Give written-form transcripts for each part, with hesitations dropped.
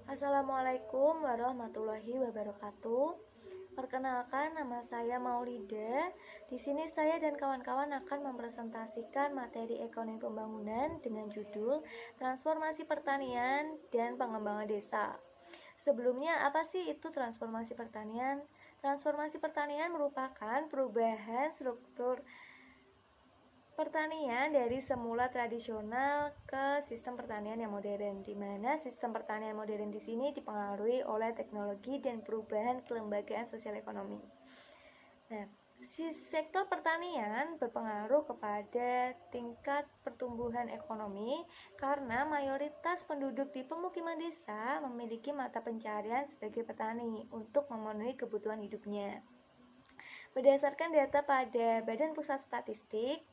Assalamualaikum warahmatullahi wabarakatuh. Perkenalkan, nama saya Maulida. Di sini saya dan kawan-kawan akan mempresentasikan materi ekonomi pembangunan dengan judul Transformasi Pertanian dan Pengembangan Desa. Sebelumnya, apa sih itu transformasi pertanian? Transformasi pertanian merupakan perubahan struktur pertanian dari semula tradisional ke sistem pertanian yang modern, di mana sistem pertanian modern di sini dipengaruhi oleh teknologi dan perubahan kelembagaan sosial ekonomi. Nah, sektor pertanian berpengaruh kepada tingkat pertumbuhan ekonomi karena mayoritas penduduk di pemukiman desa memiliki mata pencarian sebagai petani untuk memenuhi kebutuhan hidupnya. Berdasarkan data pada Badan Pusat Statistik,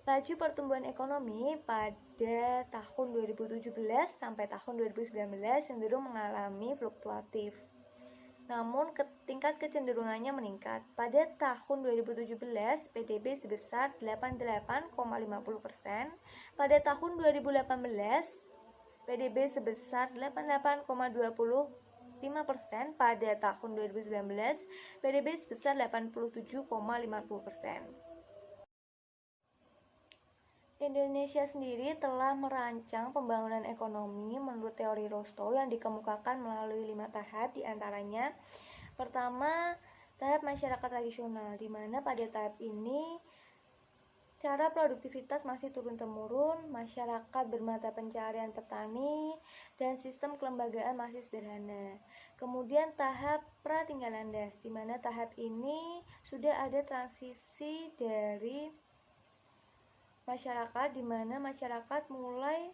laju pertumbuhan ekonomi pada tahun 2017 sampai tahun 2019 cenderung mengalami fluktuatif. Namun tingkat kecenderungannya meningkat. Pada tahun 2017 PDB sebesar 88,50%. Pada tahun 2018 PDB sebesar 88,25%. Pada tahun 2019 PDB sebesar 87,50%. Indonesia sendiri telah merancang pembangunan ekonomi menurut teori Rostow yang dikemukakan melalui 5 tahap, diantaranya pertama, tahap masyarakat tradisional, di mana pada tahap ini cara produktivitas masih turun-temurun, masyarakat bermata pencarian petani, dan sistem kelembagaan masih sederhana. Kemudian tahap pratinggalan das, di mana tahap ini sudah ada transisi dari masyarakat, di mana masyarakat mulai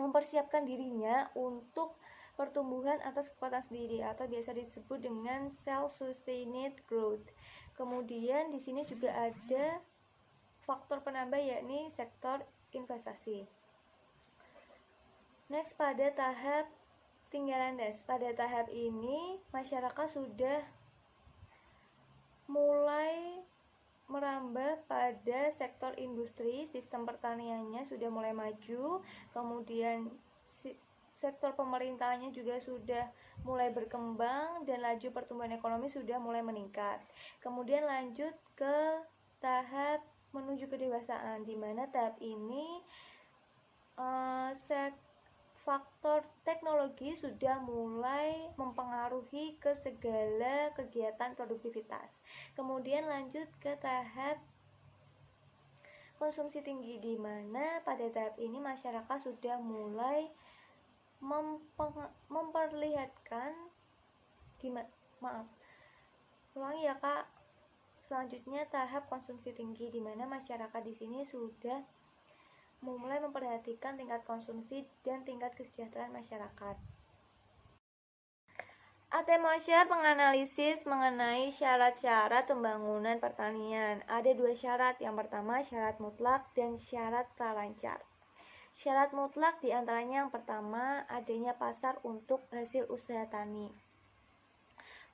mempersiapkan dirinya untuk pertumbuhan atas kekuatan sendiri atau biasa disebut dengan self-sustained growth. Kemudian di sini juga ada faktor penambah yakni sektor investasi. Next, pada tahap tinggalan das. Pada tahap ini masyarakat sudah mulai merambah pada sektor industri, sistem pertaniannya sudah mulai maju, kemudian sektor pemerintahannya juga sudah mulai berkembang dan laju pertumbuhan ekonomi sudah mulai meningkat. Kemudian lanjut ke tahap menuju kedewasaan, di mana tahap ini faktor teknologi sudah mulai mempengaruhi ke segala kegiatan produktivitas. Kemudian lanjut ke tahap konsumsi tinggi, di mana pada tahap ini masyarakat sudah mulai memperlihatkan Selanjutnya tahap konsumsi tinggi, di mana masyarakat di sini sudah mulai memperhatikan tingkat konsumsi dan tingkat kesejahteraan masyarakat. Atmosfer menganalisis mengenai syarat-syarat pembangunan pertanian. Ada 2 syarat. Yang pertama syarat mutlak dan syarat pralancar. Syarat mutlak diantaranya yang pertama adanya pasar untuk hasil usaha tani.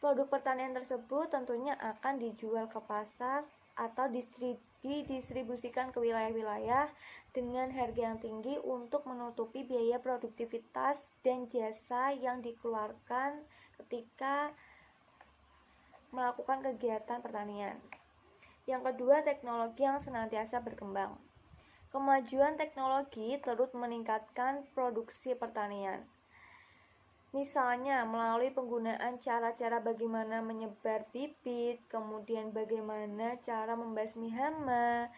Produk pertanian tersebut tentunya akan dijual ke pasar atau didistribusikan ke wilayah-wilayah dengan harga yang tinggi untuk menutupi biaya produktivitas dan jasa yang dikeluarkan ketika melakukan kegiatan pertanian. Yang kedua, teknologi yang senantiasa berkembang. Kemajuan teknologi terus meningkatkan produksi pertanian. Misalnya melalui penggunaan cara-cara bagaimana menyebar bibit, kemudian bagaimana cara membasmi hama,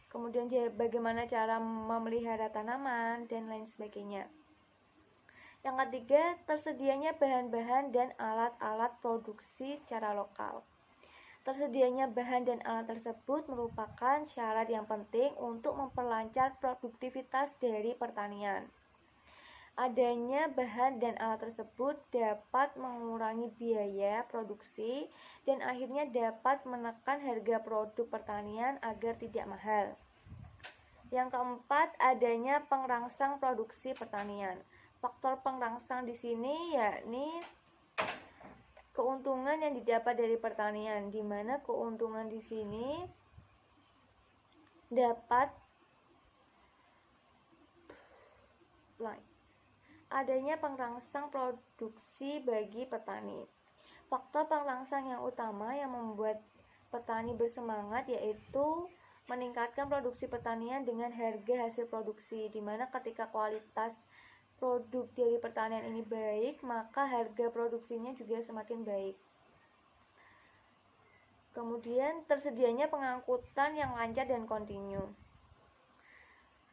kemudian bagaimana cara memelihara tanaman, dan lain sebagainya. Yang ketiga, tersedianya bahan-bahan dan alat-alat produksi secara lokal. Tersedianya bahan dan alat tersebut merupakan syarat yang penting untuk memperlancar produktivitas dari pertanian. Adanya bahan dan alat tersebut dapat mengurangi biaya produksi dan akhirnya dapat menekan harga produk pertanian agar tidak mahal. Yang keempat, adanya perangsang produksi pertanian. Faktor perangsang di sini yakni keuntungan yang didapat dari pertanian, di mana keuntungan di sini dapat adanya perangsang produksi bagi petani. Faktor perangsang yang utama yang membuat petani bersemangat yaitu meningkatkan produksi pertanian dengan harga hasil produksi, di mana ketika kualitas produk dari pertanian ini baik, maka harga produksinya juga semakin baik. Kemudian tersedianya pengangkutan yang lancar dan kontinu.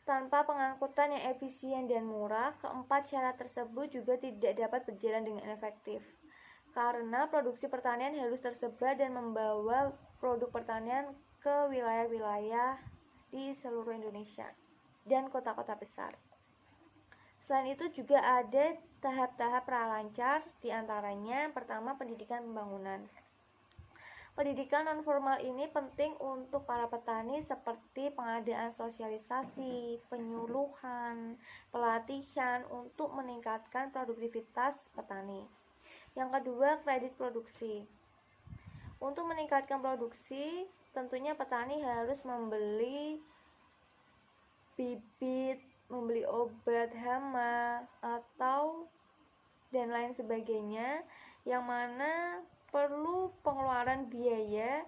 Tanpa pengangkutan yang efisien dan murah, keempat syarat tersebut juga tidak dapat berjalan dengan efektif. Karena produksi pertanian harus tersebar dan membawa produk pertanian ke wilayah-wilayah di seluruh Indonesia dan kota-kota besar. Selain itu juga ada tahap-tahap pralancar, diantaranya pertama pendidikan pembangunan. Pendidikan non-formal ini penting untuk para petani seperti pengadaan sosialisasi, penyuluhan, pelatihan untuk meningkatkan produktivitas petani. Yang kedua, kredit produksi. Untuk meningkatkan produksi, tentunya petani harus membeli bibit, membeli obat hama atau dan lain sebagainya, yang mana perlu pengeluaran biaya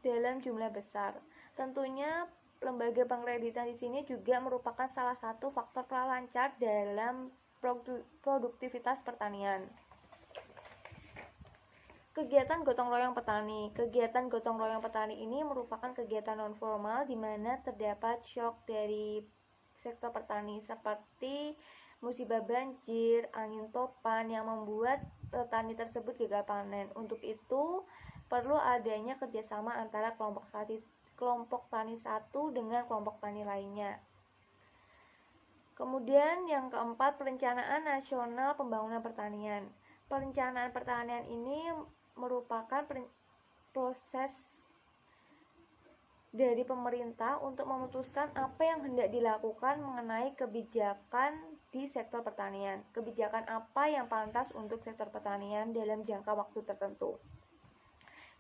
dalam jumlah besar. Tentunya lembaga pengkreditan di sini juga merupakan salah satu faktor pralancar dalam produktivitas pertanian. Kegiatan gotong royong petani. Kegiatan gotong royong petani ini merupakan kegiatan non-formal di mana terdapat shock dari sektor petani seperti musibah banjir, angin topan yang membuat petani tersebut gagal panen. Untuk itu perlu adanya kerjasama antara kelompok tani satu dengan kelompok tani lainnya. Kemudian yang keempat, perencanaan nasional pembangunan pertanian. Perencanaan pertanian ini merupakan proses dari pemerintah untuk memutuskan apa yang hendak dilakukan mengenai kebijakan di sektor pertanian. Kebijakan apa yang pantas untuk sektor pertanian dalam jangka waktu tertentu.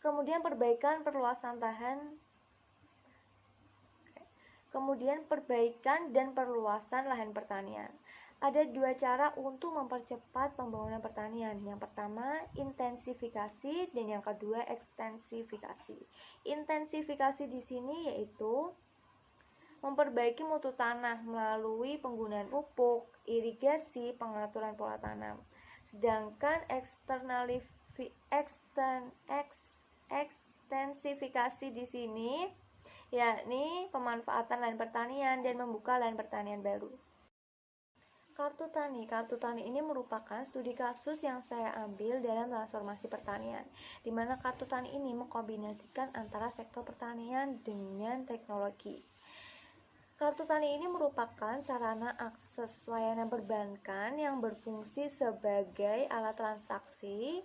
Kemudian perbaikan dan perluasan lahan pertanian. Ada dua cara untuk mempercepat pembangunan pertanian. Yang pertama, intensifikasi, dan yang kedua, ekstensifikasi. Intensifikasi di sini yaitu memperbaiki mutu tanah melalui penggunaan pupuk, irigasi, pengaturan pola tanam. Sedangkan ekstensifikasi di sini yakni pemanfaatan lahan pertanian dan membuka lahan pertanian baru. Kartu Tani. Kartu Tani ini merupakan studi kasus yang saya ambil dalam transformasi pertanian, di mana Kartu Tani ini mengkombinasikan antara sektor pertanian dengan teknologi. Kartu Tani ini merupakan sarana akses layanan perbankan yang berfungsi sebagai alat transaksi,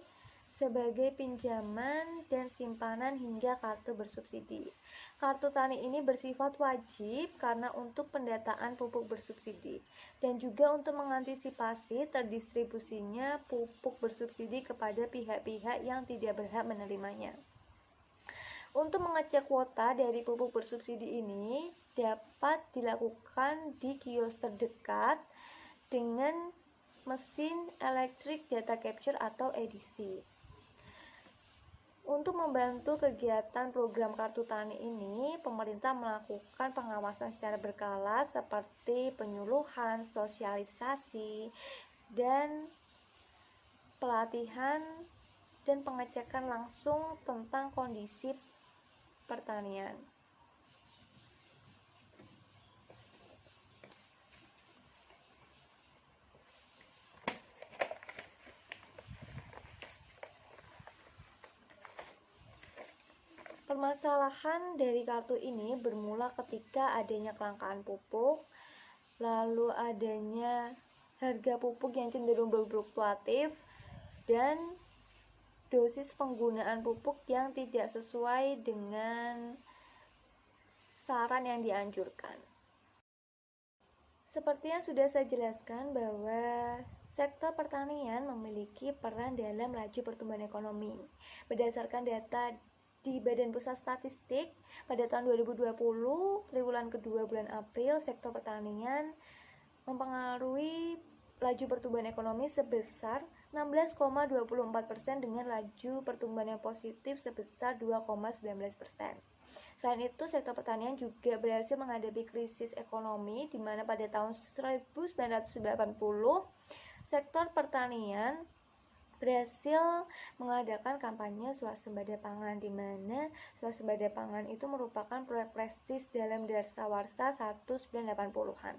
sebagai pinjaman dan simpanan hingga kartu bersubsidi. Kartu Tani ini bersifat wajib karena untuk pendataan pupuk bersubsidi dan juga untuk mengantisipasi terdistribusinya pupuk bersubsidi kepada pihak-pihak yang tidak berhak menerimanya. Untuk mengecek kuota dari pupuk bersubsidi ini dapat dilakukan di kios terdekat dengan mesin electric data capture atau EDC. Untuk membantu kegiatan program Kartu Tani ini, pemerintah melakukan pengawasan secara berkala seperti penyuluhan, sosialisasi, dan pelatihan dan pengecekan langsung tentang kondisi pertanian. Permasalahan dari kartu ini bermula ketika adanya kelangkaan pupuk, lalu adanya harga pupuk yang cenderung berfluktuatif, dan dosis penggunaan pupuk yang tidak sesuai dengan saran yang dianjurkan. Seperti yang sudah saya jelaskan bahwa sektor pertanian memiliki peran dalam laju pertumbuhan ekonomi. Berdasarkan data di Badan Pusat Statistik, pada tahun 2020, triwulan kedua bulan April, sektor pertanian mempengaruhi laju pertumbuhan ekonomi sebesar 16,24% dengan laju pertumbuhan yang positif sebesar 2,19%. Selain itu, sektor pertanian juga berhasil menghadapi krisis ekonomi di mana pada tahun 1980 sektor pertanian berhasil mengadakan kampanye swasembada pangan, di mana swasembada pangan itu merupakan proyek prestis dalam dasawarsa 1980-an.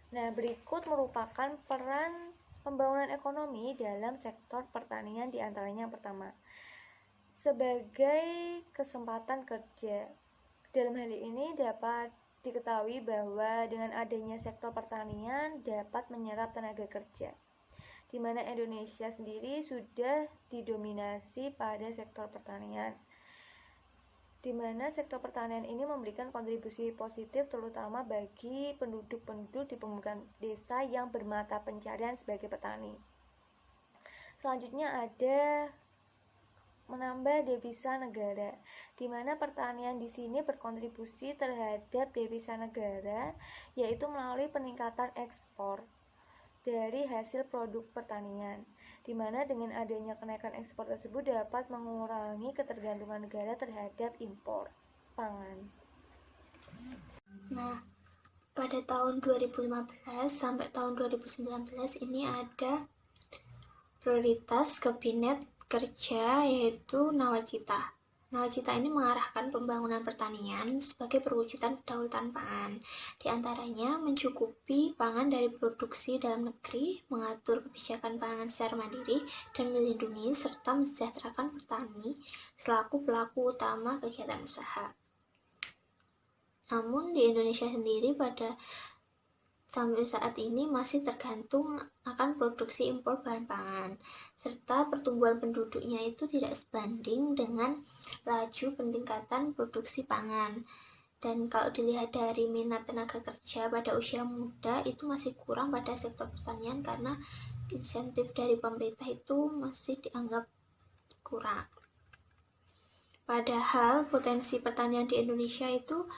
Nah, berikut merupakan peran pembangunan ekonomi dalam sektor pertanian, di antaranya yang pertama, sebagai kesempatan kerja. Dalam hal ini dapat diketahui bahwa dengan adanya sektor pertanian dapat menyerap tenaga kerja, di mana Indonesia sendiri sudah didominasi pada sektor pertanian, di mana sektor pertanian ini memberikan kontribusi positif terutama bagi penduduk-penduduk di pembukaan desa yang bermata pencarian sebagai petani. Selanjutnya ada menambah devisa negara, di mana pertanian di sini berkontribusi terhadap devisa negara, yaitu melalui peningkatan ekspor dari hasil produk pertanian, di mana dengan adanya kenaikan ekspor tersebut dapat mengurangi ketergantungan negara terhadap impor pangan. Nah, pada tahun 2015 sampai tahun 2019 ini ada prioritas Kabinet Kerja yaitu Nawacita. Nawacita ini mengarahkan pembangunan pertanian sebagai perwujudan kedaulatan pangan. Di antaranya mencukupi pangan dari produksi dalam negeri, mengatur kebijakan pangan secara mandiri, dan melindungi serta mensejahterakan petani selaku pelaku utama kegiatan usaha. Namun di Indonesia sendiri sampai saat ini masih tergantung akan produksi impor bahan pangan, serta pertumbuhan penduduknya itu tidak sebanding dengan laju peningkatan produksi pangan. Dan kalau dilihat dari minat tenaga kerja pada usia muda itu masih kurang pada sektor pertanian karena insentif dari pemerintah itu masih dianggap kurang. Padahal potensi pertanian di Indonesia itu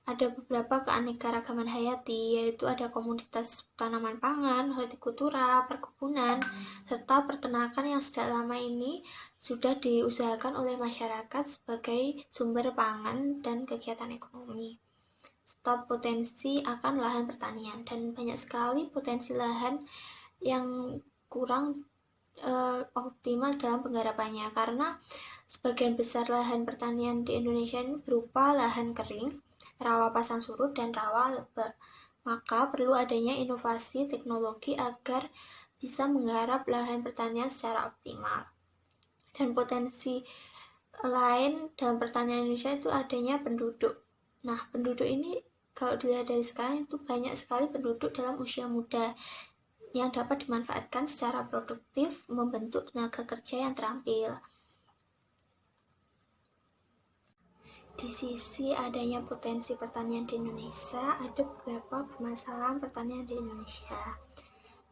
ada beberapa keanekaragaman hayati, yaitu ada komoditas tanaman pangan, hortikultura, perkebunan, serta peternakan yang sejak lama ini sudah diusahakan oleh masyarakat sebagai sumber pangan dan kegiatan ekonomi. Serta potensi akan lahan pertanian, dan banyak sekali potensi lahan yang kurang optimal dalam penggarapannya, karena sebagian besar lahan pertanian di Indonesia ini berupa lahan kering, rawa pasang surut, dan rawa lebak. Maka perlu adanya inovasi teknologi agar bisa menggarap lahan pertanian secara optimal. Dan potensi lain dalam pertanian Indonesia itu adanya penduduk. Nah, penduduk ini kalau dilihat dari sekarang itu banyak sekali penduduk dalam usia muda yang dapat dimanfaatkan secara produktif, membentuk tenaga kerja yang terampil. Di sisi adanya potensi pertanian di Indonesia, ada beberapa permasalahan pertanian di Indonesia.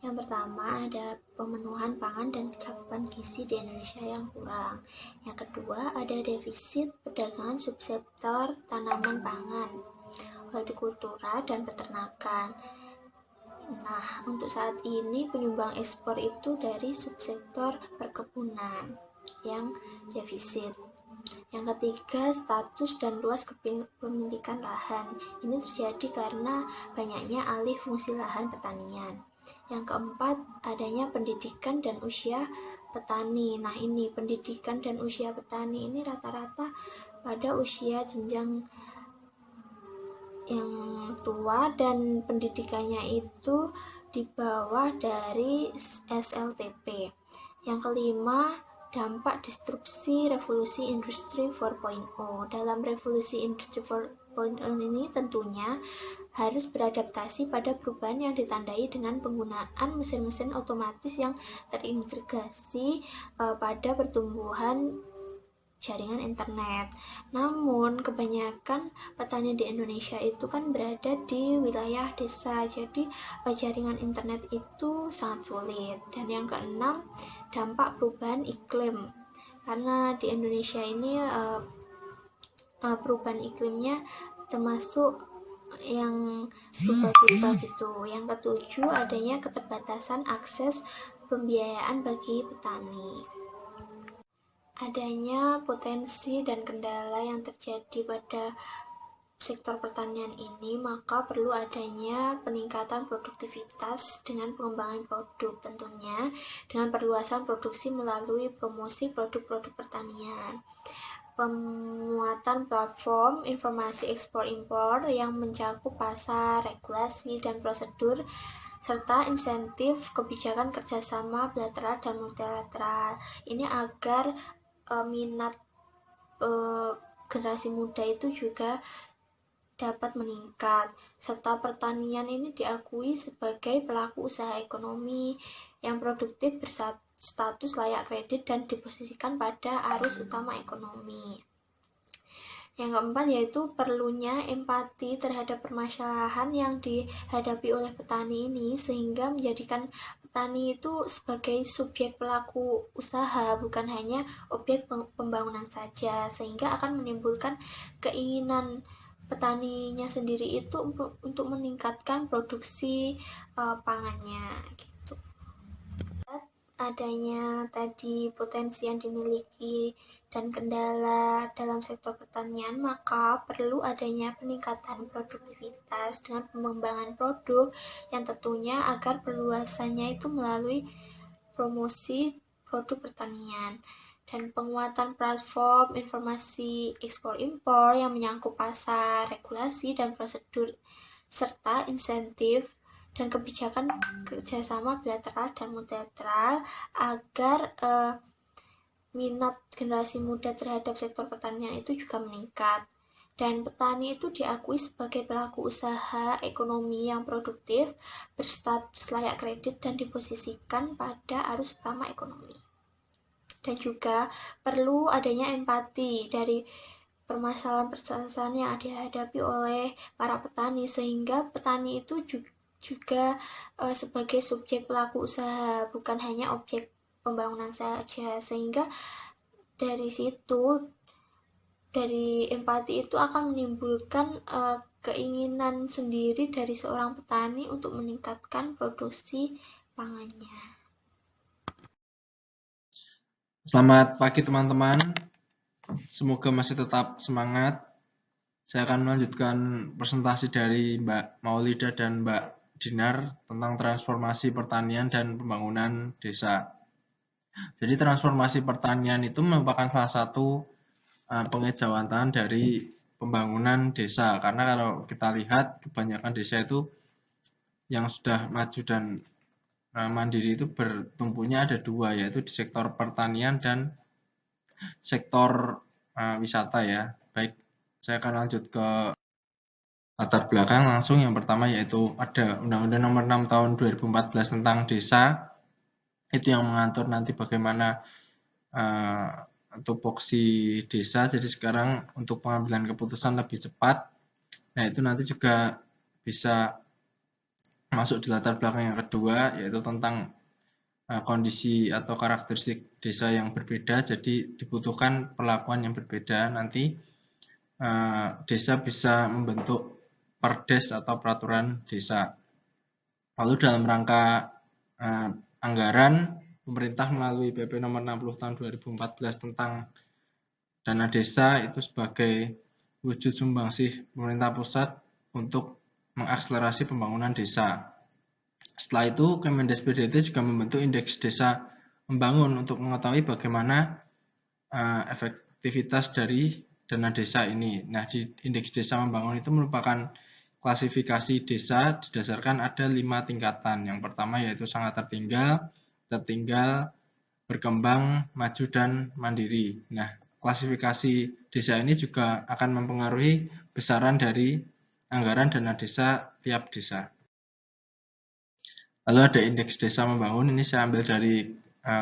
Yang pertama ada pemenuhan pangan dan cakupan gizi di Indonesia yang kurang. Yang kedua ada defisit perdagangan subsektor tanaman pangan, hortikultura, dan peternakan. Nah, untuk saat ini penyumbang ekspor itu dari subsektor perkebunan yang defisit. Yang ketiga, status dan luas kepemilikan lahan. Ini terjadi karena banyaknya alih fungsi lahan pertanian. Yang keempat, adanya pendidikan dan usia petani. Nah, ini pendidikan dan usia petani ini rata-rata pada usia jenjang yang tua dan pendidikannya itu di bawah dari SLTP. Yang kelima, dampak disrupsi revolusi industri 4.0. Dalam revolusi industri 4.0 ini tentunya harus beradaptasi pada perubahan yang ditandai dengan penggunaan mesin-mesin otomatis yang terintegrasi pada pertumbuhan jaringan internet. Namun kebanyakan petani di Indonesia itu kan berada di wilayah desa, jadi jaringan internet itu sangat sulit. Dan yang keenam, dampak perubahan iklim, karena di Indonesia ini perubahan iklimnya termasuk yang berubah-ubah gitu. Yang ketujuh, adanya keterbatasan akses pembiayaan bagi petani. Adanya potensi dan kendala yang terjadi pada sektor pertanian ini, maka perlu adanya peningkatan produktivitas dengan pengembangan produk, tentunya dengan perluasan produksi melalui promosi produk-produk pertanian, penguatan platform informasi ekspor-impor yang mencakup pasar, regulasi, dan prosedur, serta insentif kebijakan kerjasama bilateral dan multilateral. Ini agar minat generasi muda itu juga dapat meningkat, serta pertanian ini diakui sebagai pelaku usaha ekonomi yang produktif berstatus layak kredit dan diposisikan pada arus utama ekonomi. Yang keempat yaitu perlunya empati terhadap permasalahan yang dihadapi oleh petani ini, sehingga menjadikan petani itu sebagai subjek pelaku usaha, bukan hanya objek pembangunan saja, sehingga akan menimbulkan keinginan petaninya sendiri itu untuk meningkatkan produksi pangannya gitu. Adanya tadi potensi yang dimiliki dan kendala dalam sektor pertanian, maka perlu adanya peningkatan produktivitas dengan pengembangan produk yang tentunya agar perluasannya itu melalui promosi produk pertanian dan penguatan platform informasi ekspor-impor yang menyangkut pasar, regulasi, dan prosedur, serta insentif dan kebijakan kerjasama bilateral dan multilateral agar minat generasi muda terhadap sektor pertanian itu juga meningkat. Dan petani itu diakui sebagai pelaku usaha ekonomi yang produktif, berstatus layak kredit, dan diposisikan pada arus utama ekonomi. Dan juga perlu adanya empati dari permasalahan-permasalahan yang dihadapi oleh para petani, sehingga petani itu juga sebagai subjek pelaku usaha, bukan hanya objek pembangunan saja, sehingga dari situ, dari empati itu akan menimbulkan keinginan sendiri dari seorang petani untuk meningkatkan produksi pangannya. Selamat pagi teman-teman, semoga masih tetap semangat. Saya akan melanjutkan presentasi dari Mbak Maulida dan Mbak Dinar tentang transformasi pertanian dan pembangunan desa. Jadi transformasi pertanian itu merupakan salah satu pengejawantahan dari pembangunan desa, karena kalau kita lihat kebanyakan desa itu yang sudah maju dan mandiri itu bertumpunya ada dua, yaitu di sektor pertanian dan sektor wisata ya. Baik, saya akan lanjut ke latar belakang langsung. Yang pertama yaitu ada Undang-Undang Nomor 6 Tahun 2014 tentang Desa. Itu yang mengatur nanti bagaimana tupoksi desa. Jadi sekarang untuk pengambilan keputusan lebih cepat. Nah, itu nanti juga bisa masuk di latar belakang yang kedua, yaitu tentang kondisi atau karakteristik desa yang berbeda, jadi dibutuhkan perlakuan yang berbeda. Nanti desa bisa membentuk perdes atau peraturan desa. Lalu dalam rangka anggaran, pemerintah melalui PP nomor 60 tahun 2014 tentang dana desa itu sebagai wujud sumbangsih pemerintah pusat untuk mengakselerasi pembangunan desa. Setelah itu, Kemendes PDT juga membentuk indeks desa membangun untuk mengetahui bagaimana efektivitas dari dana desa ini. Nah, di indeks desa membangun itu merupakan klasifikasi desa didasarkan ada 5 tingkatan. Yang pertama yaitu sangat tertinggal, berkembang, maju, dan mandiri. Nah, klasifikasi desa ini juga akan mempengaruhi besaran dari anggaran dana desa tiap desa. Lalu ada indeks desa membangun, ini saya ambil dari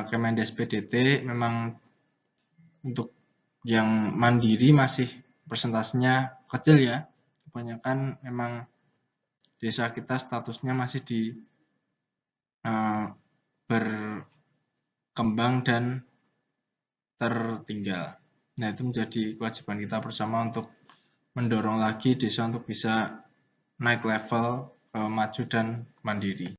Kemendes PDT. Memang untuk yang mandiri masih persentasenya kecil ya. Kebanyakan memang desa kita statusnya masih di berkembang dan tertinggal. Nah, itu menjadi kewajiban kita bersama untuk mendorong lagi desa untuk bisa naik level ke maju dan mandiri.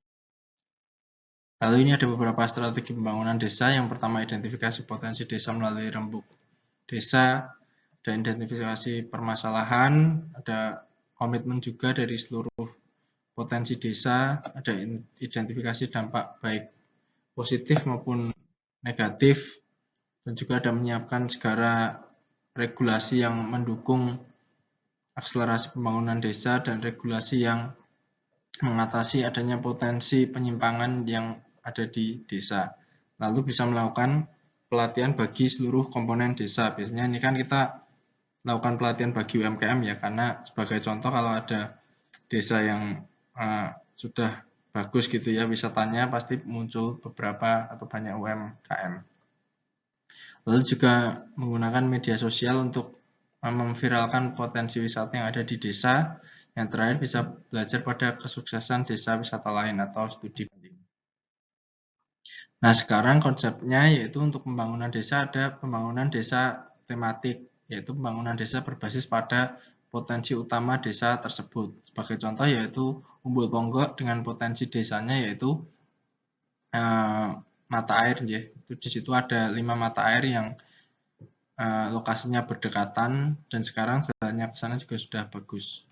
Lalu ini ada beberapa strategi pembangunan desa. Yang pertama, identifikasi potensi desa melalui rembuk desa, dan identifikasi permasalahan, ada komitmen juga dari seluruh potensi desa, ada identifikasi dampak baik positif maupun negatif, dan juga ada menyiapkan segala regulasi yang mendukung akselerasi pembangunan desa dan regulasi yang mengatasi adanya potensi penyimpangan yang ada di desa. Lalu bisa melakukan pelatihan bagi seluruh komponen desa. Biasanya ini kan kita lakukan pelatihan bagi UMKM ya, karena sebagai contoh kalau ada desa yang sudah bagus gitu ya wisatanya, pasti muncul beberapa atau banyak UMKM. Lalu juga menggunakan media sosial untuk memviralkan potensi wisata yang ada di desa. Yang terakhir, bisa belajar pada kesuksesan desa wisata lain atau studi banding. Nah, sekarang konsepnya yaitu untuk pembangunan desa ada pembangunan desa tematik, yaitu pembangunan desa berbasis pada potensi utama desa tersebut. Sebagai contoh yaitu Umbul Ponggok dengan potensi desanya yaitu mata air, ya. Itu di situ ada 5 mata air yang lokasinya berdekatan dan sekarang jalannya ke sana juga sudah bagus.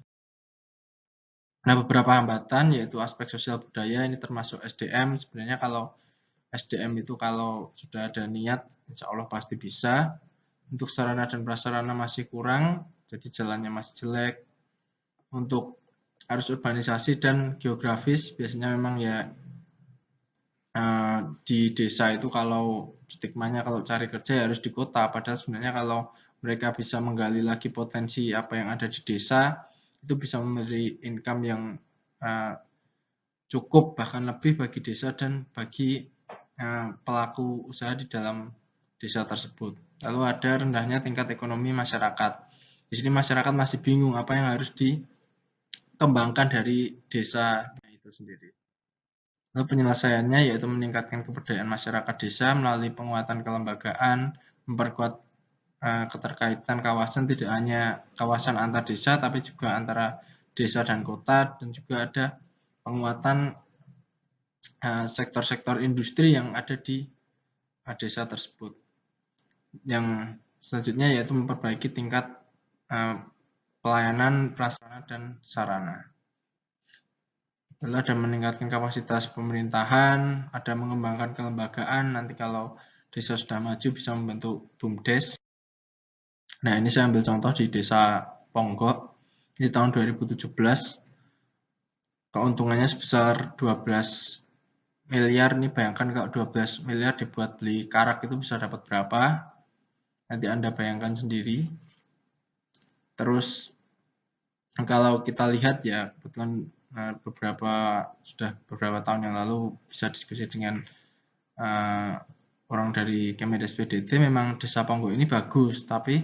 Nah, beberapa hambatan yaitu aspek sosial budaya, ini termasuk SDM. Sebenarnya kalau SDM itu kalau sudah ada niat, insya Allah pasti bisa. Untuk sarana dan prasarana masih kurang, jadi jalannya masih jelek. Untuk arus urbanisasi dan geografis, biasanya memang ya di desa itu kalau stigmanya kalau cari kerja ya harus di kota. Padahal sebenarnya kalau mereka bisa menggali lagi potensi apa yang ada di desa, itu bisa memberi income yang cukup bahkan lebih bagi desa dan bagi pelaku usaha di dalam desa tersebut. Lalu ada rendahnya tingkat ekonomi masyarakat. Di sini masyarakat masih bingung apa yang harus dikembangkan dari desa itu sendiri. Lalu penyelesaiannya yaitu meningkatkan keberdayaan masyarakat desa melalui penguatan kelembagaan, memperkuat keterkaitan kawasan, tidak hanya kawasan antar desa tapi juga antara desa dan kota, dan juga ada penguatan sektor-sektor industri yang ada di desa tersebut. Yang selanjutnya yaitu memperbaiki tingkat pelayanan prasarana dan sarana. Lalu ada meningkatkan kapasitas pemerintahan, ada mengembangkan kelembagaan, nanti kalau desa sudah maju bisa membentuk BUMDes. Nah, ini saya ambil contoh di desa Ponggok, di tahun 2017, keuntungannya sebesar 12 miliar. Ini bayangkan kalau 12 miliar dibuat beli karak itu bisa dapat berapa, nanti Anda bayangkan sendiri. Terus kalau kita lihat ya, kebetulan sudah beberapa tahun yang lalu bisa diskusi dengan orang dari Kemendes PDT, memang desa Ponggok ini bagus, tapi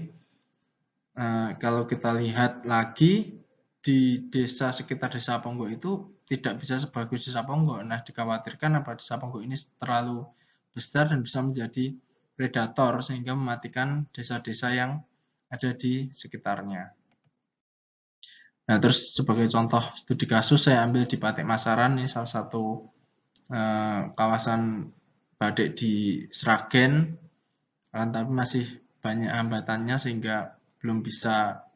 kalau kita lihat lagi di desa sekitar desa Ponggok itu tidak bisa sebagus desa Ponggok. Nah, dikhawatirkan apa desa Ponggok ini terlalu besar dan bisa menjadi predator sehingga mematikan desa-desa yang ada di sekitarnya. Nah, terus sebagai contoh studi kasus saya ambil di Patik Masaran, ini salah satu kawasan badik di Sragen, tapi masih banyak hambatannya sehingga belum bisa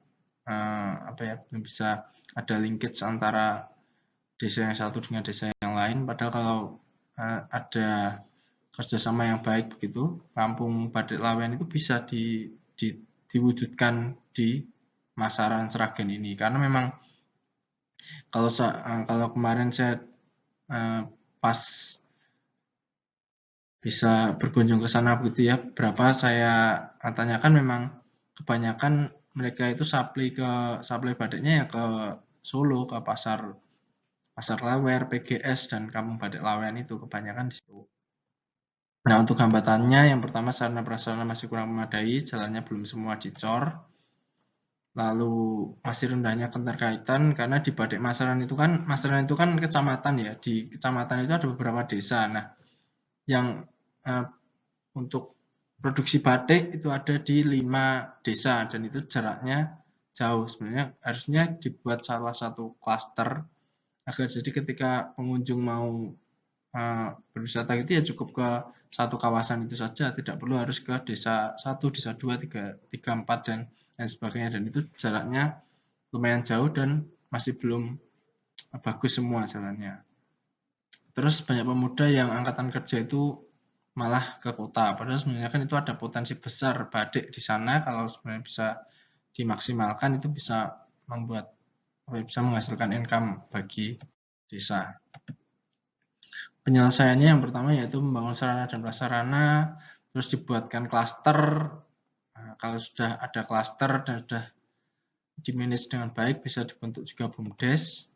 belum bisa ada linkage antara desa yang satu dengan desa yang lain. Padahal kalau ada kerjasama yang baik begitu, kampung Badik Lawen itu bisa diwujudkan di Masaran Sragen ini, karena memang kalau kemarin saya pas bisa berkunjung ke sana begitu ya, berapa saya tanyakan, memang kebanyakan mereka itu supply badiknya ya ke Solo, ke pasar Lawer, PGS dan Kampung Badik Lawen itu kebanyakan di situ. Nah, untuk hambatannya yang pertama sarana prasarana masih kurang memadai, jalannya belum semua dicor. Lalu masih rendahnya keterkaitan karena di Badik Masaran itu kan kecamatan ya, di kecamatan itu ada beberapa desa. Nah, yang untuk produksi batik itu ada di 5 desa dan itu jaraknya jauh. Sebenarnya harusnya dibuat salah satu klaster agar jadi ketika pengunjung mau berwisata itu ya cukup ke satu kawasan itu saja, tidak perlu harus ke desa 1, desa 2, 3, 4 dan lain sebagainya, dan itu jaraknya lumayan jauh dan masih belum bagus semua jalannya. Terus banyak pemuda yang angkatan kerja itu malah ke kota, padahal sebenarnya kan itu ada potensi besar badik di sana. Kalau sebenarnya bisa dimaksimalkan itu bisa membuat bisa menghasilkan income bagi desa. Penyelesaiannya yang pertama yaitu membangun sarana dan prasarana, terus dibuatkan klaster. Nah, kalau sudah ada klaster dan sudah dimanage dengan baik, bisa dibentuk juga BUMDes.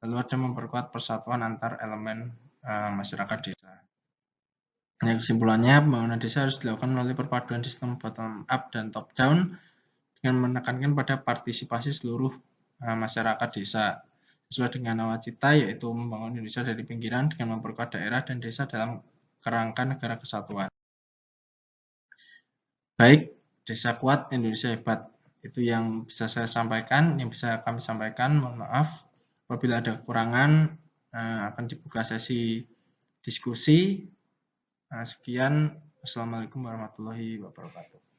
Lalu ada memperkuat persatuan antar elemen masyarakat desa. Nah, kesimpulannya, pembangunan desa harus dilakukan melalui perpaduan sistem bottom up dan top down dengan menekankan pada partisipasi seluruh masyarakat desa sesuai dengan nawacita, yaitu membangun Indonesia dari pinggiran dengan memperkuat daerah dan desa dalam kerangka negara kesatuan. Baik, desa kuat, Indonesia hebat. Itu yang bisa saya sampaikan, yang bisa kami sampaikan. Mohon maaf apabila ada kekurangan. Akan dibuka sesi diskusi. Sekian, Assalamualaikum warahmatullahi wabarakatuh.